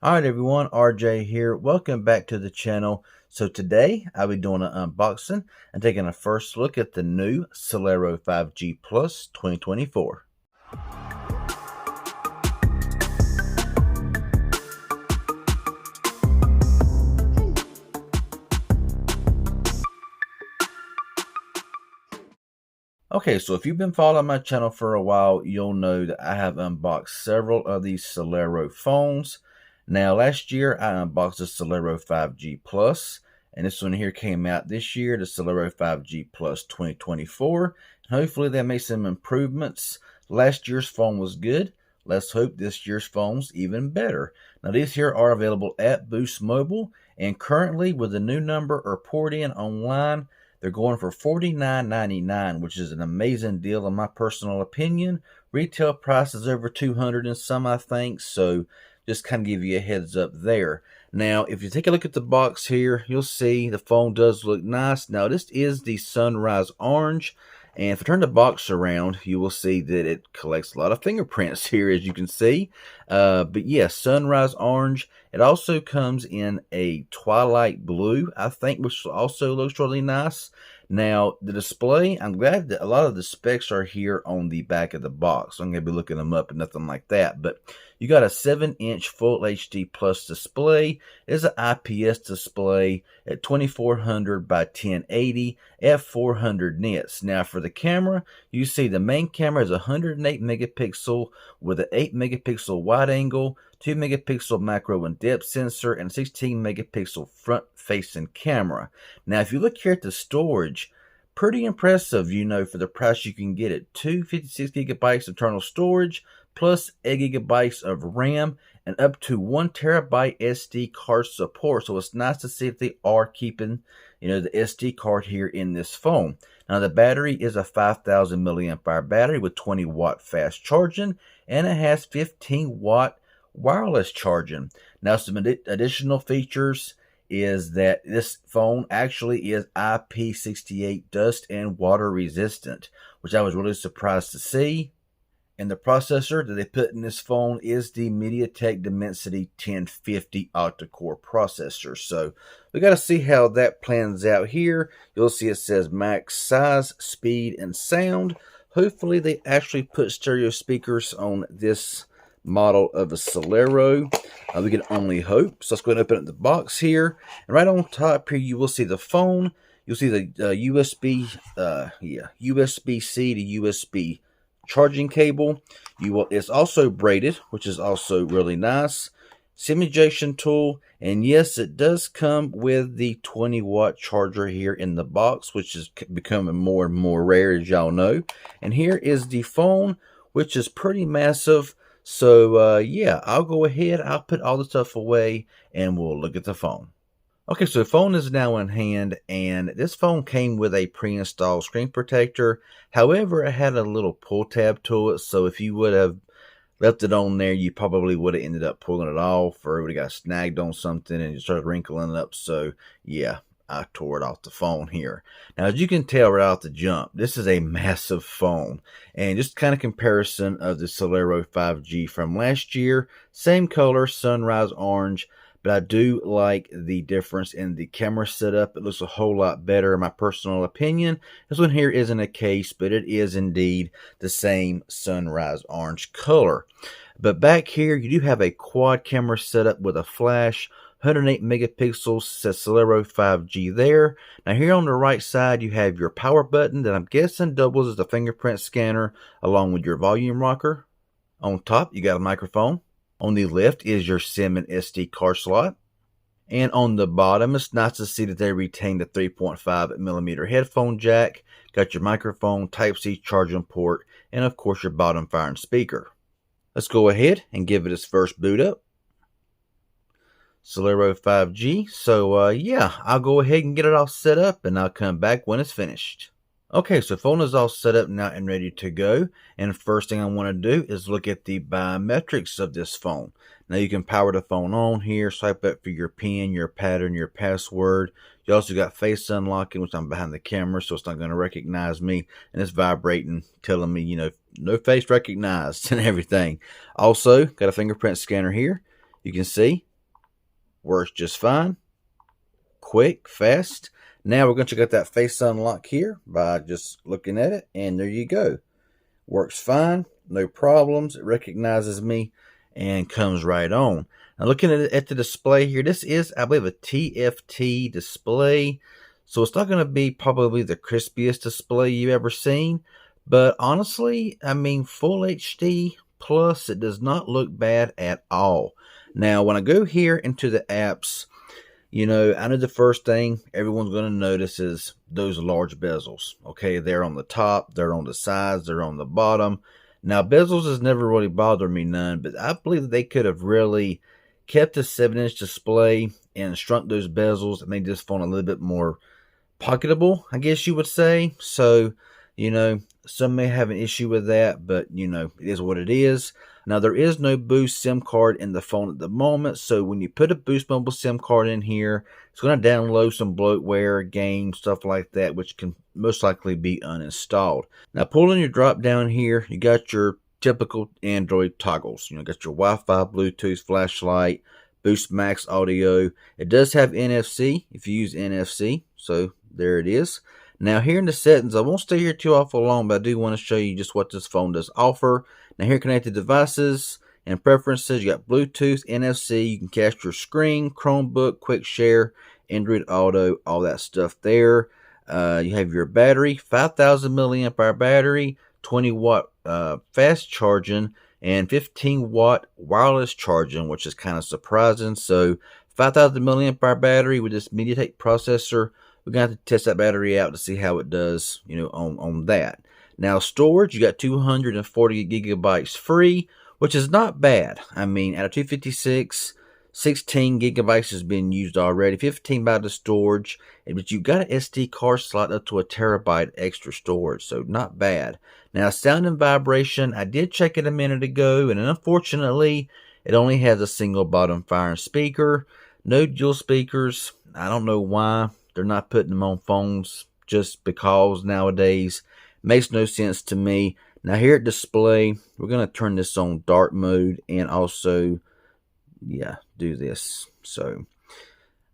Alright everyone, RJ here. Welcome back to the channel. So today I'll be doing an unboxing and taking a first look at the new Celero 5G Plus 2024. Okay, so if you've been following my channel for a while, you'll know that I have unboxed several of these Celero phones. Now, last year I unboxed the Celero 5G Plus, and this one here came out this year, the Celero 5G Plus 2024. Hopefully they made some improvements. Last year's phone was good. Let's hope this year's phone's even better. Now, these here are available at Boost Mobile, and currently with the new number or port in online, they're going for $49.99, which is an amazing deal in my personal opinion. Retail price is over $200 and some, I think, so just kind of give you a heads up there. Now, if you take a look at the box here, you'll see the phone does look nice. Now, this is the Sunrise Orange, and if I turn the box around, you will see that it collects a lot of fingerprints here, as you can see. But yes, Sunrise Orange. It also comes in a Twilight Blue, I think, which also looks really nice. Now, the display, I'm glad that a lot of the specs are here on the back of the box. I'm going to be looking them up and nothing like that. But you got a 7-inch Full HD Plus display. It's an IPS display at 2400 by 1080 f 400 nits. Now, for the camera, you see the main camera is 108 megapixel with an 8 megapixel wide angle, 2 megapixel macro and depth sensor, and 16 megapixel front facing camera. Now, if you look here at the storage, pretty impressive, for the price you can get it. 256 gigabytes internal storage plus 8 gigabytes of RAM and up to 1 terabyte SD card support. So it's nice to see if they are keeping, the SD card here in this phone. Now, the battery is a 5,000 milliamp hour battery with 20 watt fast charging, and it has 15 watt wireless charging. Now, some additional features is that this phone actually is IP68 dust and water resistant, which I was really surprised to see. And the processor that they put in this phone is the MediaTek Dimensity 1050 octa-core processor. So we got to see how that plans out here. You'll see it says max size, speed, and sound. Hopefully they actually put stereo speakers on this model of a Celero. We can only hope. So let's go ahead and open up the box here. And right on top here, you will see the phone. You'll see the USB-C to USB charging cable. It's also braided, which is also really nice. SIM ejection tool, and yes, it does come with the 20 watt charger here in the box, which is becoming more and more rare, as y'all know. And here is the phone, which is pretty massive. So yeah, I'll go ahead, I'll put all the stuff away, and we'll look at the phone. Okay, so the phone is now in hand, and this phone came with a pre-installed screen protector. However, it had a little pull tab to it, so if you would have left it on there, you probably would have ended up pulling it off, or it would have got snagged on something and it started wrinkling up. So yeah, I tore it off the phone here. Now, as you can tell right off the jump, this is a massive phone. And just kind of comparison of the Celero 5G from last year, same color, Sunrise Orange. But I do like the difference in the camera setup. It looks a whole lot better in my personal opinion. This one here isn't a case, but it is indeed the same Sunrise Orange color. But back here, you do have a quad camera setup with a flash. 108 megapixels, says Celero 5G there. Now here on the right side, you have your power button that I'm guessing doubles as a fingerprint scanner along with your volume rocker. On top, you got a microphone. On the left is your SIM and SD card slot. And on the bottom, it's nice to see that they retain the 3.5 millimeter headphone jack. Got your microphone, Type-C charging port, and of course your bottom firing speaker. Let's go ahead and give it its first boot up. Celero 5G. So yeah, I'll go ahead and get it all set up, and I'll come back when it's finished. Okay, so phone is all set up now and ready to go. And the first thing I want to do is look at the biometrics of this phone. Now you can power the phone on here, swipe up for your PIN, your pattern, your password. You also got face unlocking, which I'm behind the camera, so it's not going to recognize me. And it's vibrating, telling me, no face recognized and everything. Also, got a fingerprint scanner here. You can see works just fine. Quick, fast. Now we're going to check out that face unlock here by just looking at it, and there you go. Works fine, no problems. It recognizes me and comes right on. Now looking at the display here, this is, I believe, a TFT display. So it's not going to be probably the crispiest display you've ever seen. But honestly, I mean, Full HD Plus, it does not look bad at all. Now, when I go here into the apps, you know, I know the first thing everyone's going to notice is those large bezels. Okay, they're on the top, they're on the sides, they're on the bottom. Now, bezels has never really bothered me none, but I believe that they could have really kept a 7-inch display and shrunk those bezels and made this phone a little bit more pocketable, I guess you would say. So, you know, some may have an issue with that, but, you know, it is what it is. Now, there is no Boost SIM card in the phone at the moment, so when you put a Boost Mobile SIM card in here, it's going to download some bloatware, games, stuff like that, which can most likely be uninstalled. Now, pulling your drop down here, you got your typical Android toggles. You know, got your Wi-Fi, Bluetooth, flashlight, Boost Max audio. It does have NFC if you use NFC, so there it is. Now, here in the settings, I won't stay here too awful long, but I do want to show you just what this phone does offer. Now, here, connected devices and preferences, you got Bluetooth, NFC, you can cast your screen, Chromebook, Quick Share, Android Auto, all that stuff there. You have your battery, 5,000 milliamp hour battery, 20 watt fast charging, and 15 watt wireless charging, which is kind of surprising. So, 5,000 milliamp hour battery with this MediaTek processor. We're going to have to test that battery out to see how it does, you know, on that. Now, storage, you got 240 gigabytes free, which is not bad. I mean, out of 256, 16 gigabytes has been used already, 15 by the storage, but you got an SD card slot up to a terabyte extra storage, so not bad. Now, sound and vibration, I did check it a minute ago, and unfortunately, it only has a single bottom firing speaker, no dual speakers. I don't know why they're not putting them on phones just because nowadays. Makes no sense to me. Now here at display, we're going to turn this on dark mode and also, yeah, do this. So,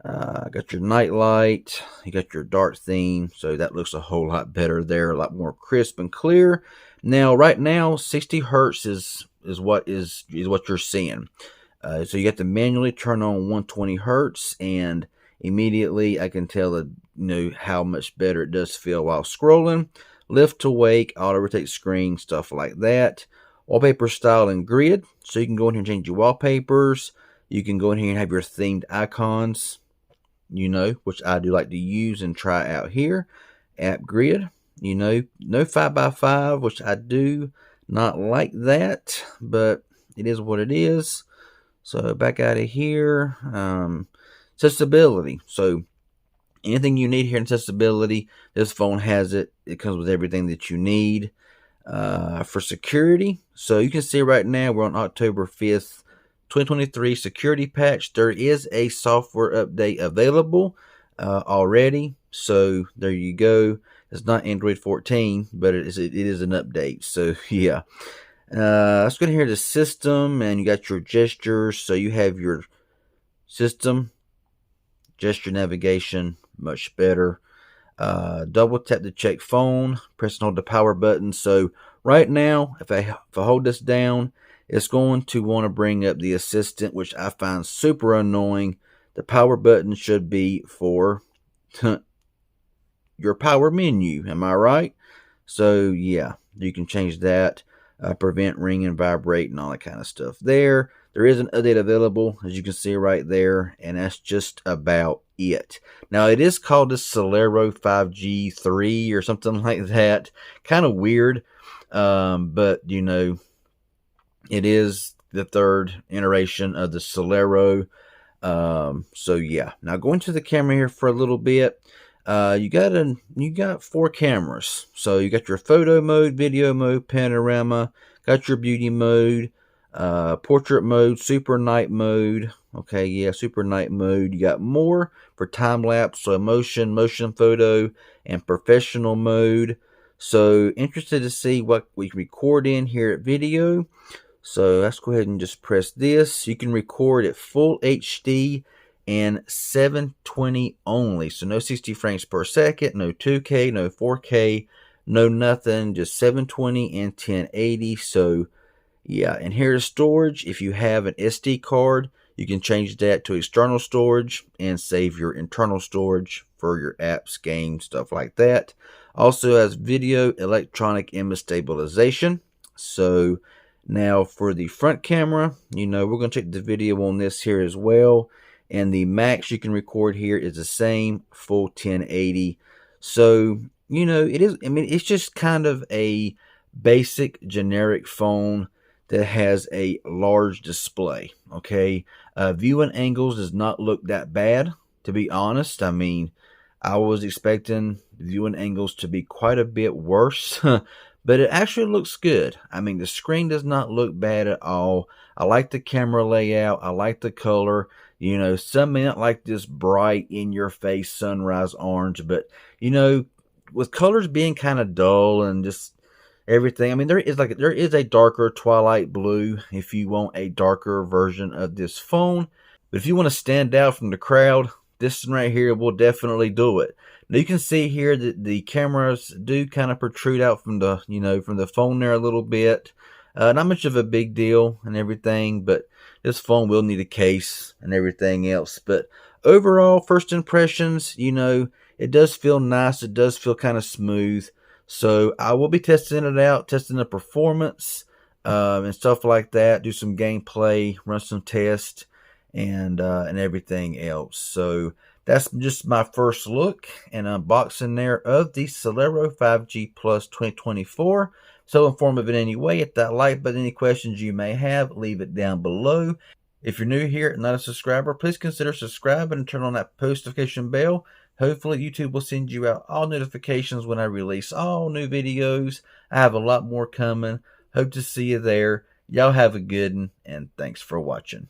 got your night light, you got your dark theme, so that looks a whole lot better there, a lot more crisp and clear. Now, right now, 60 hertz is what you're seeing. So you have to manually turn on 120 hertz, and immediately I can tell that, you know, how much better it does feel while scrolling. Lift to wake, auto rotate screen, stuff like that. Wallpaper style and grid, so you can go in here and change your wallpapers. You can go in here and have your themed icons, you know, which I do like to use and try out here. App grid, you know, no 5x5, which I do not like that, but it is what it is. So back out of here, accessibility. So anything you need here in accessibility, this phone has it. It comes with everything that you need. For security, so you can see right now we're on October 5th, 2023 security patch. There is a software update available already. So there you go. It's not Android 14, but it is an update. So yeah. Let's go here to system, and you got your gestures. So you have your system, gesture navigation, much better. Double tap to check phone, press and hold the power button. So right now, if I hold this down, it's going to want to bring up the assistant, which I find super annoying. The power button should be for your power menu. Am I right? So yeah, you can change that. Prevent ring and vibrate and all that kind of stuff there. There is an update available, as you can see right there, and that's just about it. Now, it is called the Celero 5G 3 or something like that. Kind of weird, but, you know, it is the third iteration of the Celero. So, yeah. Now, going to the camera here for a little bit. You got 4 cameras. So you got your photo mode, video mode, panorama, got your beauty mode, portrait mode, super night mode. Okay, yeah, super night mode. You got more for time lapse, so motion photo, and professional mode. So interested to see what we can record in here at video. So let's go ahead and just press this. You can record at full HD and 720 only. So no 60 frames per second, no 2K, no 4K, no nothing, just 720 and 1080. So yeah, and here's storage. If you have an SD card, you can change that to external storage and save your internal storage for your apps, games, stuff like that. Also has video electronic image stabilization. So now for the front camera, we're going to check the video on this here as well. And the max you can record here is the same, full 1080. So, it is, it's just kind of a basic generic phone that has a large display. Okay, viewing angles does not look that bad, to be honest. I mean, I was expecting viewing angles to be quite a bit worse, but it actually looks good. I mean, the screen does not look bad at all. I like the camera layout. I like the color. Some may not like this bright in-your-face sunrise orange, but with colors being kind of dull and just everything. I mean, there is a darker twilight blue if you want a darker version of this phone. But if you want to stand out from the crowd, this one right here will definitely do it. Now you can see here that the cameras do kind of protrude out from the from the phone there a little bit. Not much of a big deal and everything, but this phone will need a case and everything else. But overall, first impressions, it does feel nice. It does feel kind of smooth. So I will be testing it out, testing the performance and stuff like that. Do some gameplay, run some tests, and everything else. So that's just my first look and unboxing there of the Celero 5G Plus 2024. So informative in any way. Hit that like button. Any questions you may have, leave it down below. If you're new here and not a subscriber, please consider subscribing and turn on that post notification bell. Hopefully YouTube will send you out all notifications when I release all new videos. I have a lot more coming. Hope to see you there. Y'all have a good one, and thanks for watching.